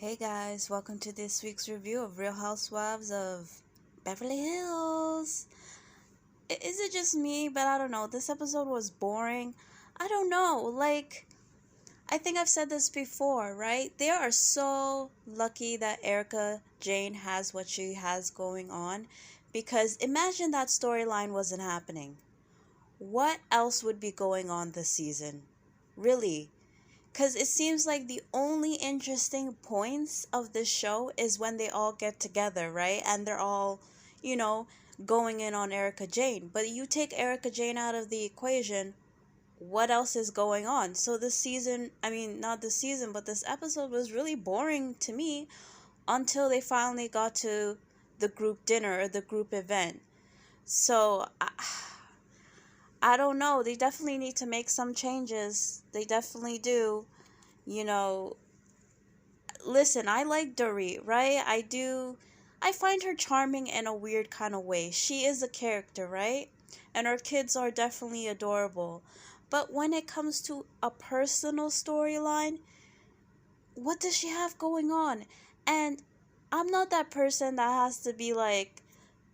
Hey guys, welcome to this week's review of Real Housewives of Beverly Hills. Is it just me? But I don't know. This episode was boring. I don't know. I think I've said this before, right? They are so lucky that Erika Jane has what she has going on. Because imagine that storyline wasn't happening. What else would be going on this season? Really? Because it seems like the only interesting points of this show is when they all get together, right? And they're all, you know, going in on Erika Jane. But you take Erika Jane out of the equation, what else is going on? So this season, not this season, but this episode was really boring to me until they finally got to the group dinner or the group event. So I don't know. They definitely need to make some changes. They definitely do. You know, listen, I like Dorit, right? I do. I find her charming in a weird kind of way. She is a character, right? And her kids are definitely adorable. But when it comes to a personal storyline, what does she have going on? And I'm not that person that has to be like,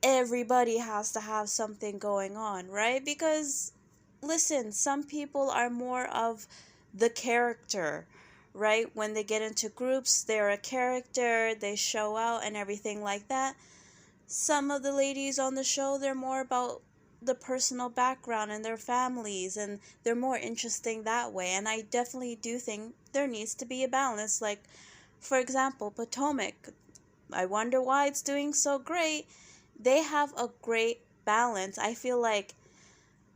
everybody has to have something going on, right? Because, listen, some people are more of the character, right? When they get into groups, they're a character, they show out and everything like that. Some of the ladies on the show, they're more about the personal background and their families, and they're more interesting that way. And I definitely do think there needs to be a balance. Like, for example, Potomac. I wonder why it's doing so great. They have a great balance. I feel like,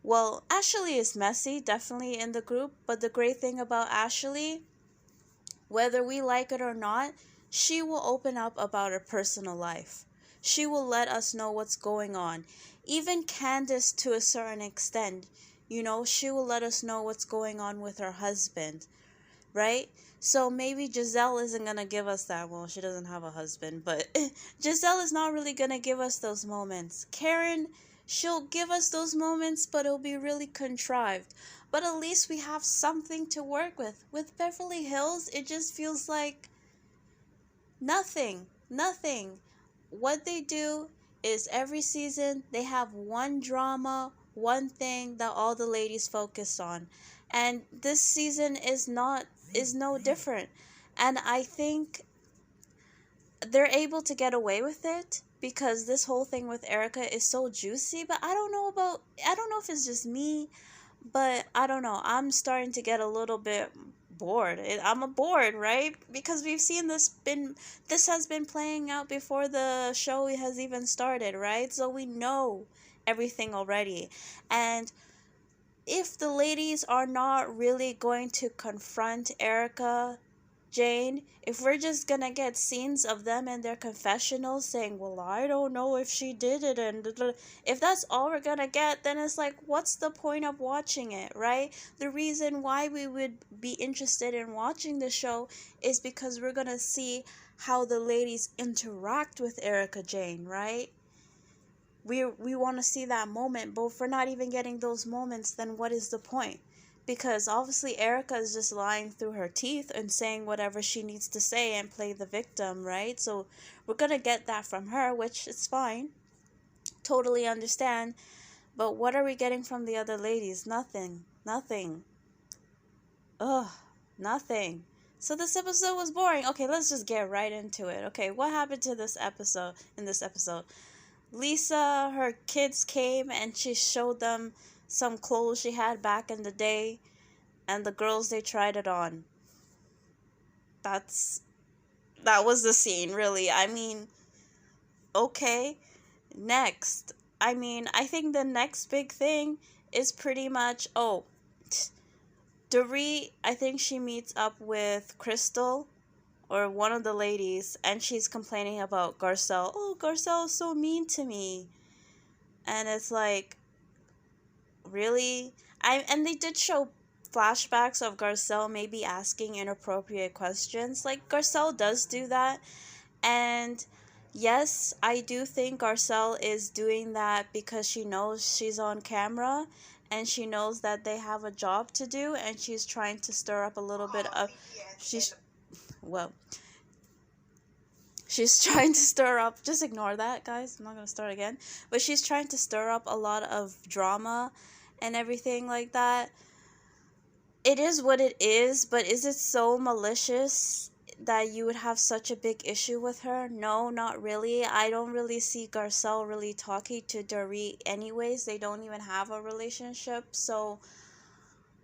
well, Ashley is messy, definitely in the group, but the great thing about Ashley, whether we like it or not, she will open up about her personal life. She will let us know what's going on. Even Candace, to a certain extent, she will let us know what's going on with her husband, right? So maybe Giselle isn't going to give us that. Well, she doesn't have a husband, but Giselle is not really going to give us those moments. Karen, she'll give us those moments, but it'll be really contrived. But at least we have something to work with. With Beverly Hills, it just feels like nothing. Nothing. What they do is every season they have one drama, one thing that all the ladies focus on. And this season is no different. And I think they're able to get away with it because this whole thing with Erika is so juicy, but I don't know if it's just me, but I don't know. I'm starting to get a little bit bored. I'm a bored, right? Because we've seen this has been playing out before the show has even started, right? So we know everything already. And if the ladies are not really going to confront Erika Jane, if we're just gonna get scenes of them in their confessionals saying, well, I don't know if she did it, and if that's all we're gonna get, then it's like, what's the point of watching it, right? The reason why we would be interested in watching the show is because we're gonna see how the ladies interact with Erika Jane, right? We want to see that moment, but if we're not even getting those moments, then what is the point? Because obviously Erika is just lying through her teeth and saying whatever she needs to say and play the victim, right? So we're going to get that from her, which is fine. Totally understand. But what are we getting from the other ladies? Nothing. Nothing. Ugh. Nothing. So this episode was boring. Okay, let's just get right into it. Okay, what happened to this episode in this episode? Lisa, her kids came and she showed them some clothes she had back in the day, and the girls, they tried it on. That was the scene, really. Okay. Next. I think the next big thing is pretty much, Dorit, I think she meets up with Crystal or one of the ladies, and she's complaining about Garcelle. Oh, Garcelle is so mean to me. And it's like, really? And they did show flashbacks of Garcelle maybe asking inappropriate questions. Like, Garcelle does do that. And yes, I do think Garcelle is doing that because she knows she's on camera and she knows that they have a job to do, and she's trying to stir up a little bit of, she's, well, She's trying to stir up, just ignore that, guys. I'm not going to start again. But she's trying to stir up a lot of drama and everything like that. It is what it is, but is it so malicious that you would have such a big issue with her? No, not really. I don't really see Garcelle really talking to Dorit anyways. They don't even have a relationship, so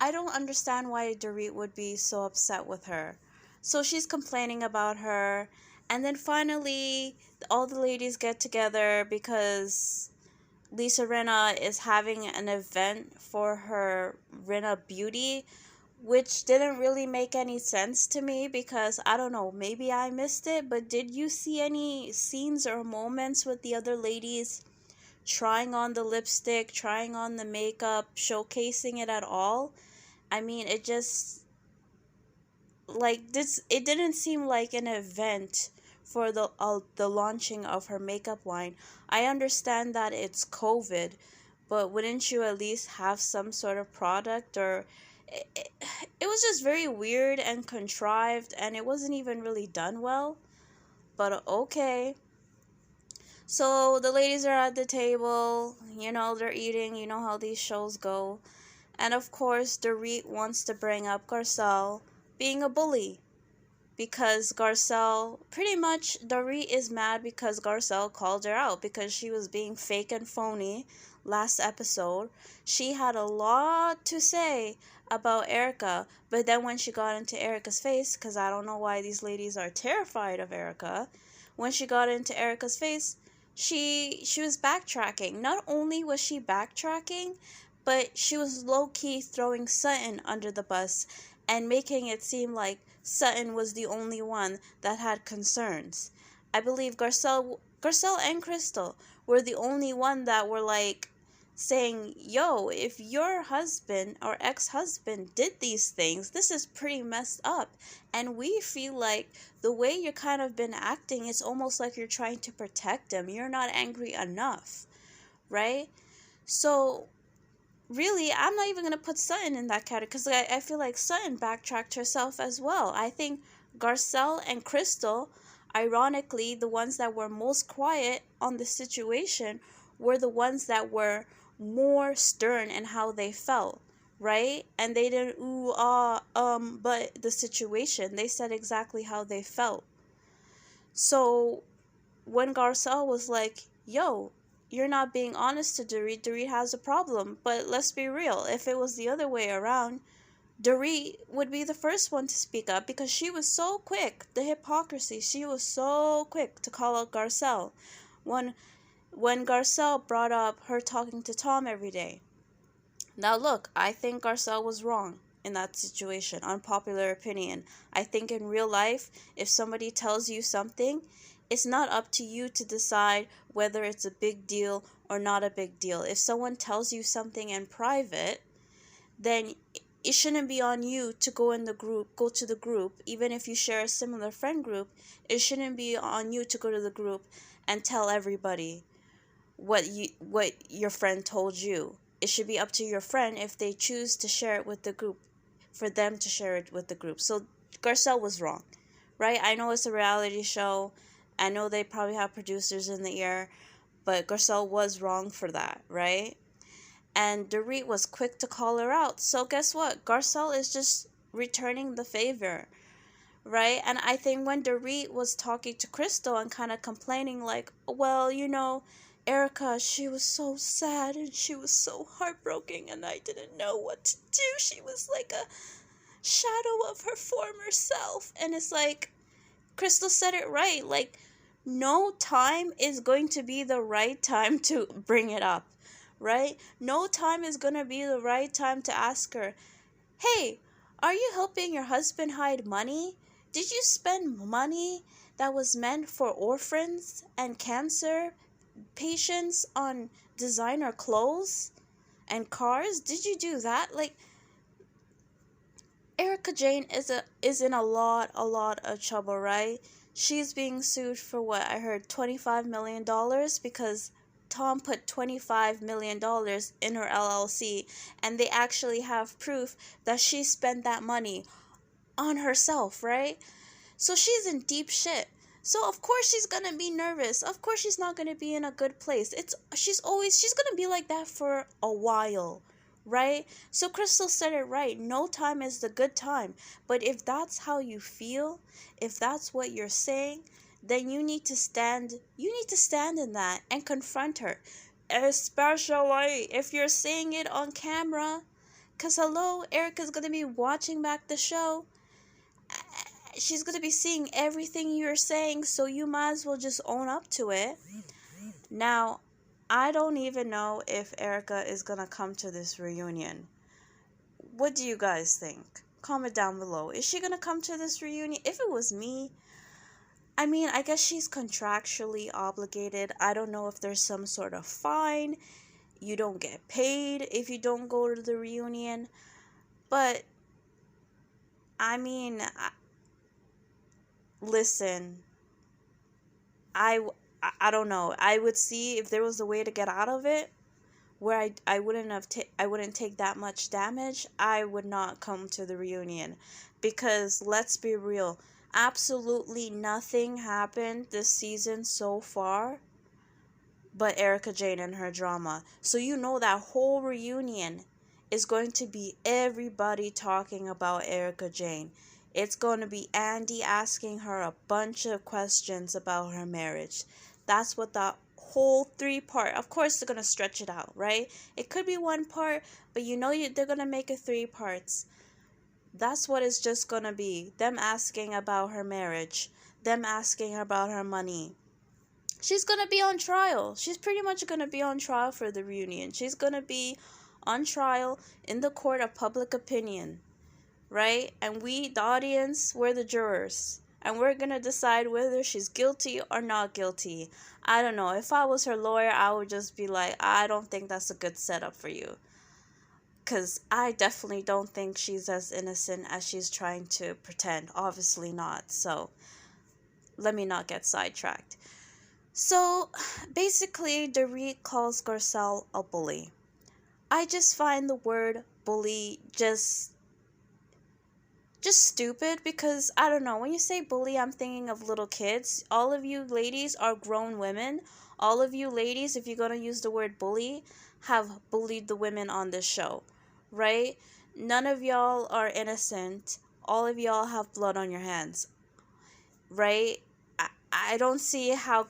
I don't understand why Dorit would be so upset with her. So she's complaining about her, and then finally all the ladies get together because Lisa Rinna is having an event for her Rinna Beauty, which didn't really make any sense to me because I don't know, maybe I missed it, but did you see any scenes or moments with the other ladies trying on the lipstick, trying on the makeup, showcasing it at all? I mean, it just like this, it didn't seem like an event for the launching of her makeup line. I understand that it's COVID, but wouldn't you at least have some sort of product? Or it was just very weird and contrived, and it wasn't even really done well, but okay. So the ladies are at the table, they're eating, how these shows go. And of course, Dorit wants to bring up Garcelle being a bully because Garcelle, pretty much, Dorit is mad because Garcelle called her out because she was being fake and phony last episode. She had a lot to say about Erika, but then when she got into Erika's face, because I don't know why these ladies are terrified of Erika, when she got into Erika's face, she was backtracking. Not only was she backtracking, but she was low-key throwing Sutton under the bus and making it seem like Sutton was the only one that had concerns. I believe Garcelle and Crystal were the only one that were like saying, yo, if your husband or ex-husband did these things, this is pretty messed up. And we feel like the way you're kind of been acting, it's almost like you're trying to protect him. You're not angry enough, right? So really, I'm not even going to put Sutton in that category because I feel like Sutton backtracked herself as well. I think Garcelle and Crystal, ironically, the ones that were most quiet on the situation were the ones that were more stern in how they felt, right? And they didn't but the situation. They said exactly how they felt. So when Garcelle was like, yo, you're not being honest to Dorit. Dorit has a problem. But let's be real. If it was the other way around, Dorit would be the first one to speak up because she was so quick. The hypocrisy. She was so quick to call out Garcelle. When Garcelle brought up her talking to Tom every day. Now look, I think Garcelle was wrong in that situation. Unpopular opinion. I think in real life, if somebody tells you something, it's not up to you to decide whether it's a big deal or not a big deal. If someone tells you something in private, then it shouldn't be on you to go to the group, even if you share a similar friend group. It shouldn't be on you to go to the group and tell everybody what your friend told you. It should be up to your friend if they choose to share it with the group, for them to share it with the group. So Garcelle was wrong, right? I know it's a reality show. I know they probably have producers in the ear, but Garcelle was wrong for that, right? And Dorit was quick to call her out. So guess what? Garcelle is just returning the favor, right? And I think when Dorit was talking to Crystal and kind of complaining like, well, Erika, she was so sad and she was so heartbroken and I didn't know what to do. She was like a shadow of her former self. And it's like, Crystal said it right. Like, no time is going to be the right time to bring it up, right? No time is going to be the right time to ask her, hey, are you helping your husband hide money? Did you spend money that was meant for orphans and cancer patients on designer clothes and cars? Did you do that? Like, Erika Jayne is in a lot of trouble, right? She's being sued for what I heard, $25 million because Tom put $25 million in her LLC and they actually have proof that she spent that money on herself, right? So she's in deep shit. So of course she's gonna be nervous. Of course she's not gonna be in a good place. She's gonna be like that for a while, right? So Crystal said it right. No time is the good time. But if that's how you feel, if that's what you're saying, then you need to stand in that and confront her. Especially if you're saying it on camera. Cause hello, Erika's gonna be watching back the show. She's gonna be seeing everything you're saying, so you might as well just own up to it. Now, I don't even know if Erika is gonna come to this reunion. What do you guys think? Comment down below. Is she gonna come to this reunion? If it was me, I mean, I guess she's contractually obligated. I don't know if there's some sort of fine. You don't get paid if you don't go to the reunion. But, I mean, listen, I don't know. I would see if there was a way to get out of it where I wouldn't take that much damage. I would not come to the reunion, because let's be real, absolutely nothing happened this season so far but Erika Jane and her drama. So you know that whole reunion is going to be everybody talking about Erika Jane. It's going to be Andy asking her a bunch of questions about her marriage. That's what the whole 3-part, of course they're going to stretch it out, right? It could be 1 part, but they're going to make it 3 parts. That's what it's just going to be. Them asking about her marriage. Them asking about her money. She's going to be on trial. She's pretty much going to be on trial for the reunion. She's going to be on trial in the court of public opinion, right? And we, the audience, we're the jurors. And we're going to decide whether she's guilty or not guilty. I don't know. If I was her lawyer, I would just be like, I don't think that's a good setup for you. Because I definitely don't think she's as innocent as she's trying to pretend. Obviously not. So, let me not get sidetracked. So, basically, Dorit calls Garcelle a bully. I just find the word bully just stupid, because, I don't know, when you say bully, I'm thinking of little kids. All of you ladies are grown women. All of you ladies, if you're going to use the word bully, have bullied the women on this show, right? None of y'all are innocent. All of y'all have blood on your hands, right? I don't see how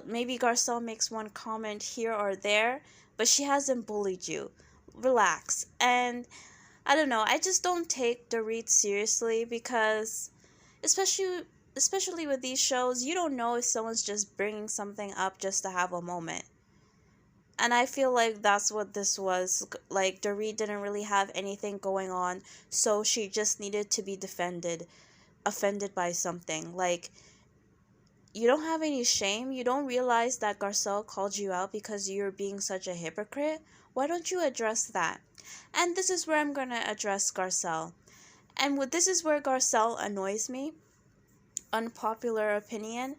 maybe Garcelle makes one comment here or there, but she hasn't bullied you. Relax. And I don't know, I just don't take Dorit seriously, because especially with these shows, you don't know if someone's just bringing something up just to have a moment. And I feel like that's what this was. Like, Dorit didn't really have anything going on, so she just needed to be offended by something. Like, you don't have any shame? You don't realize that Garcelle called you out because you're being such a hypocrite? Why don't you address that? And this is where I'm going to address Garcelle. And this is where Garcelle annoys me. Unpopular opinion.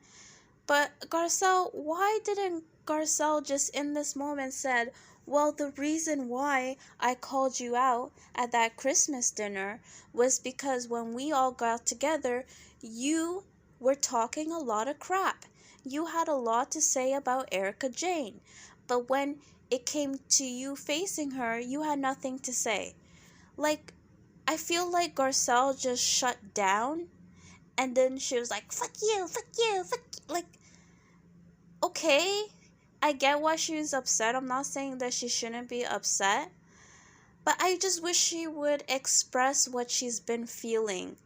But Garcelle, why didn't Garcelle just in this moment said, well, the reason why I called you out at that Christmas dinner was because when we all got together, you were talking a lot of crap. You had a lot to say about Erika Jane. But when it came to you facing her, you had nothing to say. Like, I feel like Garcelle just shut down. And then she was like, fuck you, fuck you, fuck you. Like, okay, I get why she was upset. I'm not saying that she shouldn't be upset. But I just wish she would express what she's been feeling,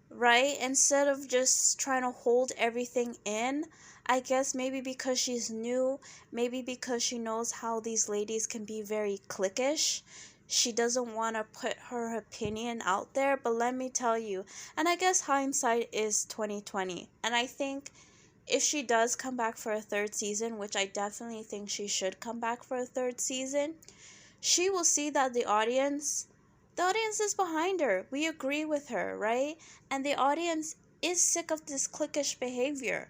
right? Instead of just trying to hold everything in. I guess maybe because she's new, maybe because she knows how these ladies can be very cliquish, she doesn't want to put her opinion out there. But let me tell you, and I guess hindsight is 2020, and I think if she does come back for a 3rd season, which I definitely think she should come back for a 3rd season, she will see that the audience is behind her. We agree with her, right? And the audience is sick of this cliquish behavior.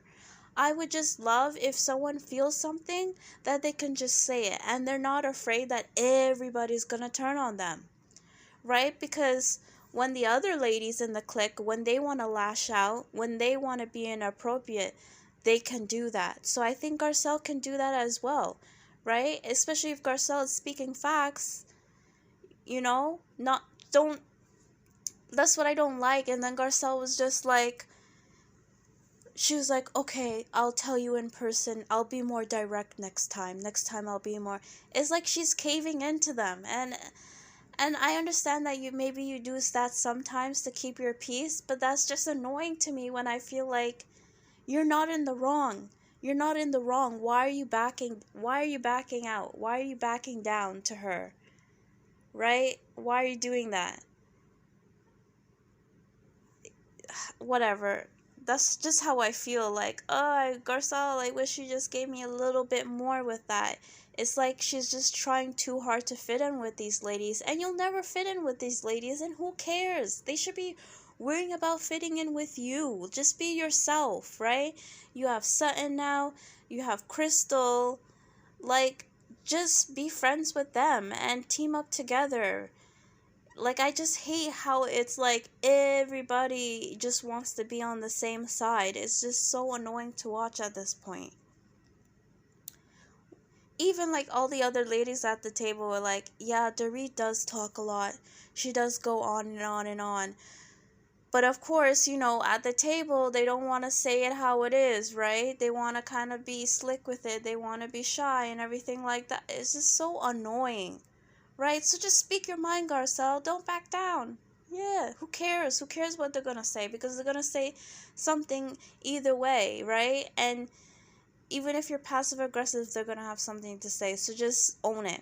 I would just love if someone feels something that they can just say it, and they're not afraid that everybody's gonna turn on them, right? Because when the other ladies in the clique, when they want to lash out, when they want to be inappropriate, they can do that. So I think Garcelle can do that as well, right? Especially if Garcelle is speaking facts, you know, not, don't, that's what I don't like. And then Garcelle was just like, she was like, okay, I'll tell you in person. I'll be more direct next time. Next time I'll be more. It's like she's caving into them. And I understand that maybe you do that sometimes to keep your peace, but that's just annoying to me when I feel like you're not in the wrong. You're not in the wrong. Why are you backing out? Why are you backing down to her? Right? Why are you doing that? Whatever. That's just how I feel. Like, oh, Garcelle, I wish you just gave me a little bit more with that. It's like she's just trying too hard to fit in with these ladies, and you'll never fit in with these ladies, and who cares? They should be worrying about fitting in with you. Just be yourself, right? You have Sutton now, you have Crystal. Like, just be friends with them and team up together. Like, I just hate how it's like everybody just wants to be on the same side. It's just so annoying to watch at this point. Even like all the other ladies at the table were like, yeah, Dorit does talk a lot. She does go on and on and on. But of course, you know, at the table, they don't want to say it how it is, right? They want to kind of be slick with it. They want to be shy and everything like that. It's just so annoying. Right? So just speak your mind, Garcelle. Don't back down. Yeah, who cares? Who cares what they're going to say? Because they're going to say something either way, right? And even if you're passive aggressive, they're going to have something to say. So just own it.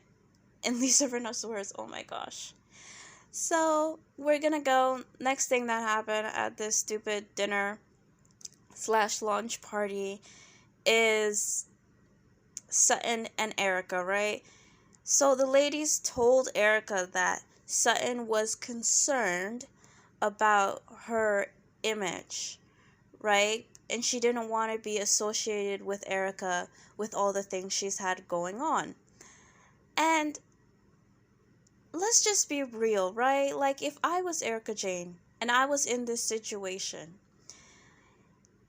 In Lisa Rinna's words, oh my gosh. So we're going to go. Next thing that happened at this stupid dinner / launch party is Sutton and Erika, right? So the ladies told Erika that Sutton was concerned about her image, right? And she didn't want to be associated with Erika with all the things she's had going on. And let's just be real, right? Like, if I was Erika Jayne and I was in this situation,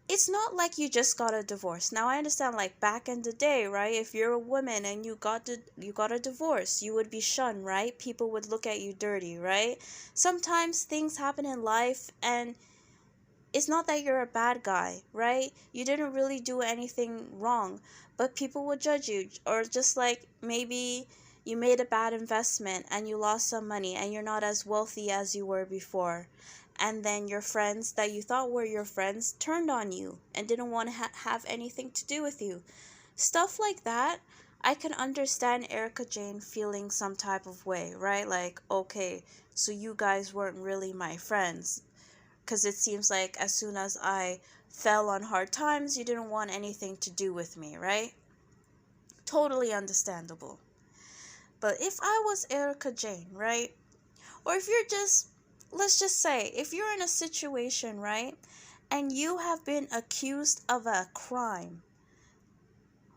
it's not like you just got a divorce. Now, I understand, like, back in the day, right? If you're a woman and you got a divorce, you would be shunned, right? People would look at you dirty, right? Sometimes things happen in life, and it's not that you're a bad guy, right? You didn't really do anything wrong, but people would judge you. Or just like maybe you made a bad investment and you lost some money and you're not as wealthy as you were before. And then your friends that you thought were your friends turned on you and didn't want to have anything to do with you. Stuff like that, I can understand Erika Jayne feeling some type of way, right? Like, okay, so you guys weren't really my friends. Because it seems like as soon as I fell on hard times, you didn't want anything to do with me, right? Totally understandable. But if I was Erika Jayne, right? Or if you're just, let's just say, if you're in a situation, right, and you have been accused of a crime,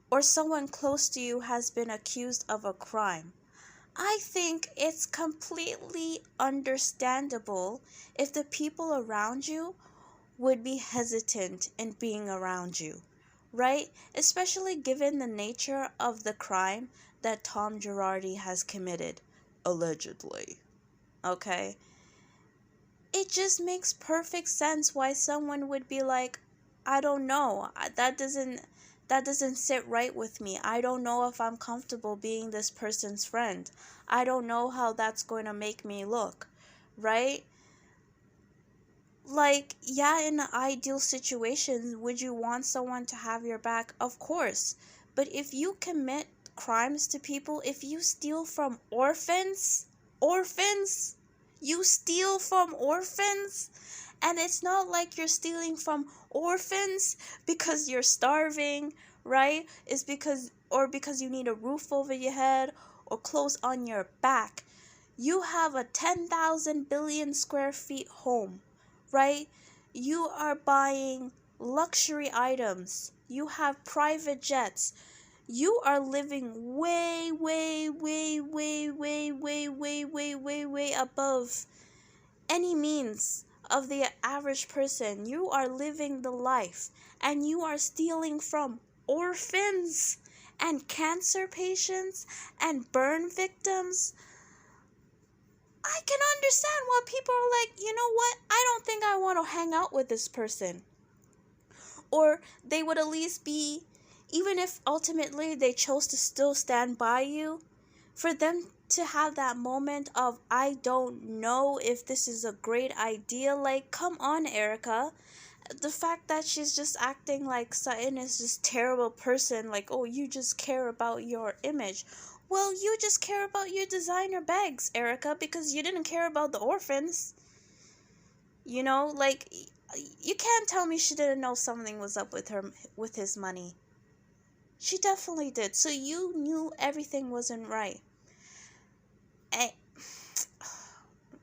or someone close to you has been accused of a crime, I think it's completely understandable if the people around you would be hesitant in being around you, right? Especially given the nature of the crime that Tom Girardi has committed, allegedly. Okay? It just makes perfect sense why someone would be like, I don't know, that doesn't sit right with me. I don't know if I'm comfortable being this person's friend. I don't know how that's going to make me look, right? Like, yeah, in an ideal situation, would you want someone to have your back? Of course. But if you commit crimes to people, if you steal from orphans, you steal from orphans, and it's not like you're stealing from orphans because you're starving, right? It's because you need a roof over your head or clothes on your back. You have a 10,000 billion square feet home, right? You are buying luxury items. You have private jets. You are living way above any means of the average person. You are living the life and you are stealing from orphans and cancer patients and burn victims. I can understand why people are like, you know what? I don't think I want to hang out with this person. Or they would at least be, even if ultimately they chose to still stand by you, for them to have that moment of, I don't know if this is a great idea. Like, come on, Erika. The fact that she's just acting like Sutton is this terrible person, like, oh, you just care about your image. Well, you just care about your designer bags, Erika, because you didn't care about the orphans. You know, like, you can't tell me she didn't know something was up with with his money. She definitely did. So you knew everything wasn't right. And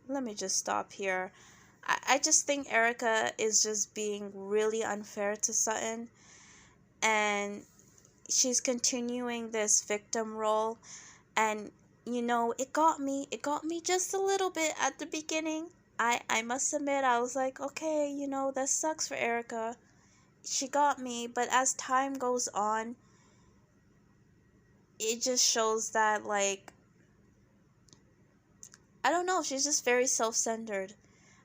let me just stop here. I just think Erika is just being really unfair to Sutton, and she's continuing this victim role. And you know, it got me just a little bit at the beginning. I must admit, I was like, okay, you know, that sucks for Erika. She got me, but as time goes on, it just shows that, like, I don't know, she's just very self-centered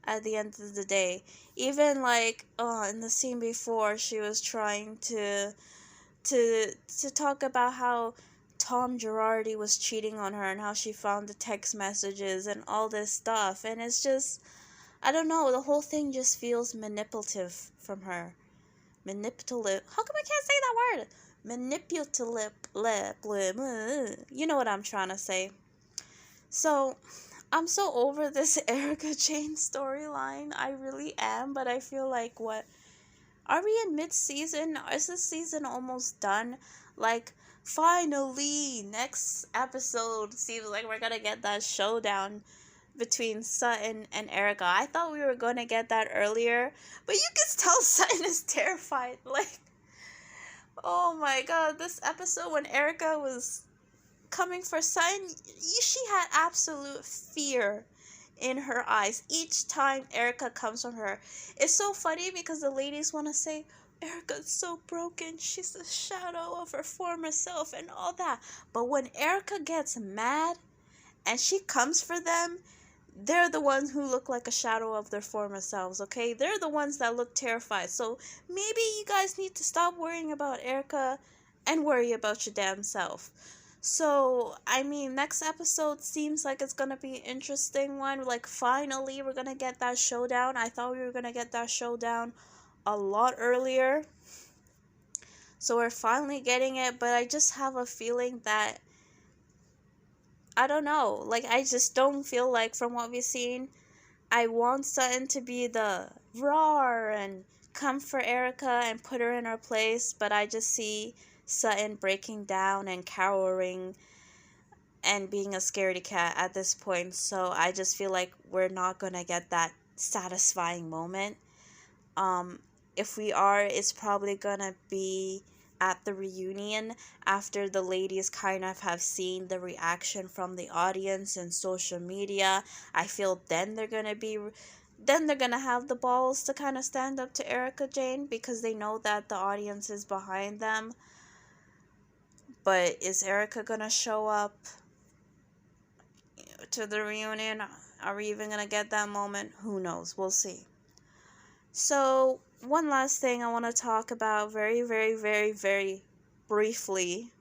at the end of the day. Even like in the scene before, she was trying to talk about how Tom Girardi was cheating on her and how she found the text messages and all this stuff, and it's just, I don't know, the whole thing just feels manipulative from her. Manipulative. How come I can't say that word? Manipulative. You know what I'm trying to say. So I'm so over this Erika Jane storyline. I really am, but I feel like, what? Are we in mid-season? Is this season almost done? Like, finally, next episode seems like we're gonna get that showdown between Sutton and Erika. I thought we were gonna get that earlier, but you can tell Sutton is terrified. Like, oh my god, this episode when Erika was coming for Sutton, she had absolute fear in her eyes each time Erika comes from her. It's so funny because the ladies want to say, Erika's so broken, she's a shadow of her former self and all that. But when Erika gets mad and she comes for them, they're the ones who look like a shadow of their former selves, okay? They're the ones that look terrified. So maybe you guys need to stop worrying about Erika and worry about your damn self. So, I mean, next episode seems like it's gonna be an interesting one. Like, finally, we're gonna get that showdown. I thought we were gonna get that showdown a lot earlier. So, we're finally getting it, but I just have a feeling that, I don't know. Like, I just don't feel like, from what we've seen, I want Sutton to be the roar and come for Erika and put her in her place, but I just see Sutton breaking down and cowering and being a scaredy cat at this point. So I just feel like we're not gonna get that satisfying moment. If we are, it's probably gonna be at the reunion after the ladies kind of have seen the reaction from the audience and social media. I feel then they're gonna have the balls to kind of stand up to Erika Jane because they know that the audience is behind them. But is Erika gonna show up to the reunion? Are we even gonna get that moment? Who knows? We'll see. So, one last thing I want to talk about very, very, very, very briefly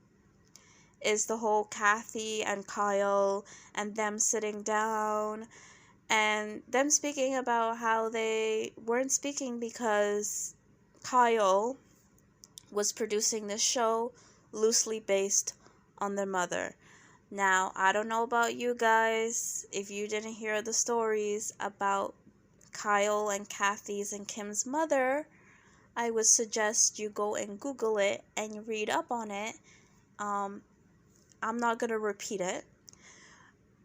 is the whole Kathy and Kyle and them sitting down and them speaking about how they weren't speaking because Kyle was producing this show loosely based on their mother. Now, I don't know about you guys, if you didn't hear the stories about Kyle and Kathy's and Kim's mother, I would suggest you go and Google it and read up on it. I'm not going to repeat it.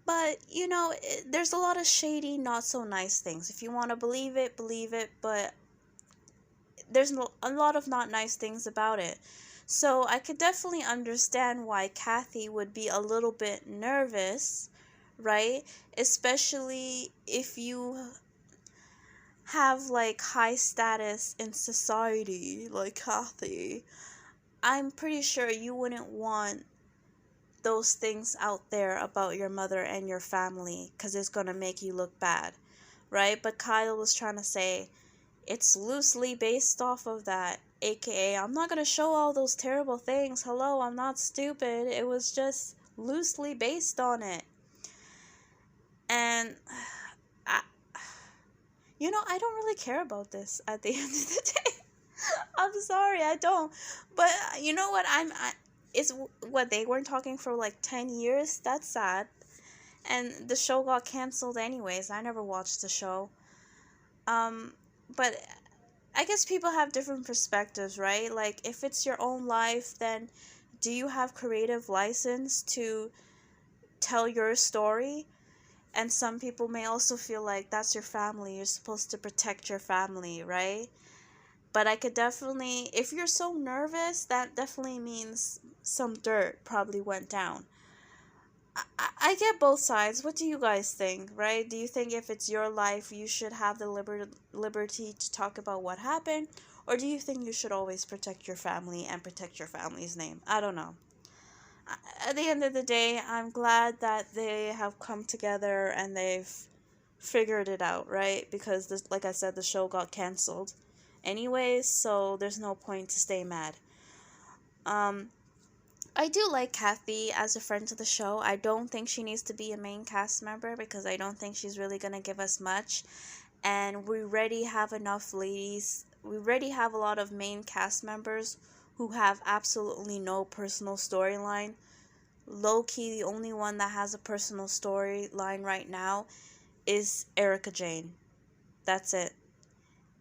But, you know, there's a lot of shady, not so nice things. If you want to believe it, but there's a lot of not nice things about it. So I could definitely understand why Kathy would be a little bit nervous, right? Especially if you have like high status in society like Kathy, I'm pretty sure you wouldn't want those things out there about your mother and your family because it's going to make you look bad, right? But Kyle was trying to say it's loosely based off of that, aka I'm not going to show all those terrible things. Hello, I'm not stupid. It was just loosely based on it. And I, I don't really care about this at the end of the day. I'm sorry, I don't. But you know what? It's what, they weren't talking for like 10 years. That's sad. And the show got canceled anyways. I never watched the show. But I guess people have different perspectives, right? Like, if it's your own life, then do you have creative license to tell your story? And some people may also feel like that's your family. You're supposed to protect your family, right? But I could definitely, if you're so nervous, that definitely means some dirt probably went down. I get both sides. What do you guys think, right? Do you think if it's your life, you should have the liberty to talk about what happened? Or do you think you should always protect your family and protect your family's name? I don't know. At the end of the day, I'm glad that they have come together and they've figured it out, right? Because, this, like I said, the show got canceled anyways, so there's no point to stay mad. I do like Kathy as a friend to the show. I don't think she needs to be a main cast member because I don't think she's really going to give us much. And we already have enough ladies. We already have a lot of main cast members who have absolutely no personal storyline. Low-key, the only one that has a personal storyline right now is Erika Jane. That's it.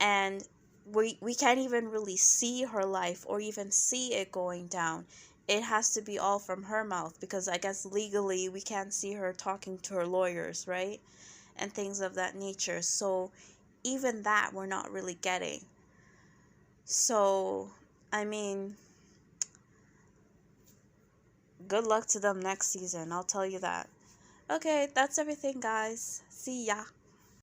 And we can't even really see her life or even see it going down. It has to be all from her mouth because I guess legally we can't see her talking to her lawyers, right? And things of that nature. So even that we're not really getting. So, I mean, good luck to them next season, I'll tell you that. Okay, that's everything, guys. See ya.